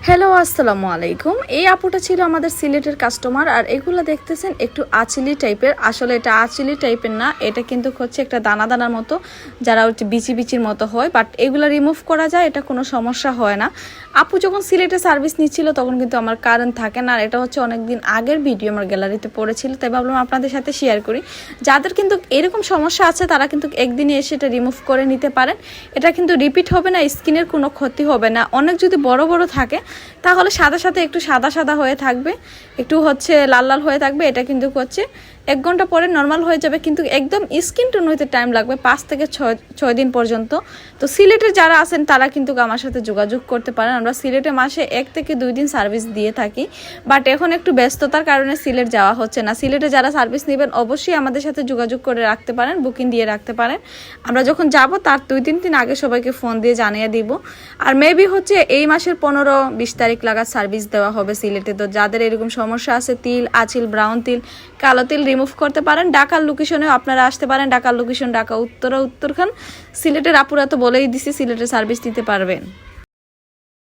Hello আসসালামু আলাইকুম। এই আপুটা ছিল আমাদের সিলেটের কাস্টমার। আর এগুলো দেখতেছেন একটু আঁচিলি টাইপের, আসলে এটা আঁচিলি টাইপের না, এটা কিন্তু হচ্ছে একটা দানা দানার মতো, যারা হচ্ছে বিচি বিচির মতো হয়, বাট এগুলো রিমুভ করা যায়, এটা কোনো সমস্যা হয় না। আপু যখন সিলেটে সার্ভিস নিচ্ছিল তখন কিন্তু আমার কারেন্ট থাকে না, আর এটা হচ্ছে অনেকদিন আগের ভিডিও আমার গ্যালারিতে পড়েছিল, তাই ভাবলাম আপনাদের সাথে শেয়ার করি। যাদের কিন্তু এরকম সমস্যা আছে তারা কিন্তু একদিনে এসে এটা রিমুভ করে নিতে পারেন। এটা কিন্তু রিপিট হবে না, স্কিনের কোনো ক্ষতি হবে না। অনেক যদি বড় বড় থাকে তাহলে সাদা সাথে একটু সাদা সাদা হয়ে থাকবে, একটু হচ্ছে লাল লাল হয়ে থাকবে, এটা কিন্তু হচ্ছে 1 ঘন্টা পরে নর্মাল হয়ে যাবে, কিন্তু একদম স্কিন টোন হইতে টাইম লাগবে 5 থেকে 6 দিন পর্যন্ত। তো সিলেটের যারা আছেন তারা কিন্তু আমার সাথে যোগাযোগ করতে পারেন। আমরা সিলেটে মাসে 1 থেকে 2 দিন সার্ভিস দিয়ে থাকি, বাট এখন একটু ব্যস্ততার কারণে সিলেট যাওয়া হচ্ছে না। সিলেটে যারা সার্ভিস নেবেন অবশ্যই আমাদের সাথে যোগাযোগ করে রাখতে পারেন, বুকিং দিয়ে রাখতে পারেন। আমরা যখন যাব তার 2-3 দিন আগে সবাইকে ফোন দিয়ে জানিয়ে দিব। আর মেবি হচ্ছে এই মাসের 15-20 তারিখ লাগার সার্ভিস দেওয়া হবে সিলেটে। তো যাদের এরকম সমস্যা আছে, তিল, আঁচিল, ব্রাউন তিল, কালো তিল রিমুভ করতে পারেন। ঢাকার লোকেশনেও আপনারা আসতে পারেন। ঢাকার লোকেশন ঢাকা উত্তরখান। সিলেটের আপুরা তো বলেই দিছি সিলেটের সার্ভিস দিতে পারবেন।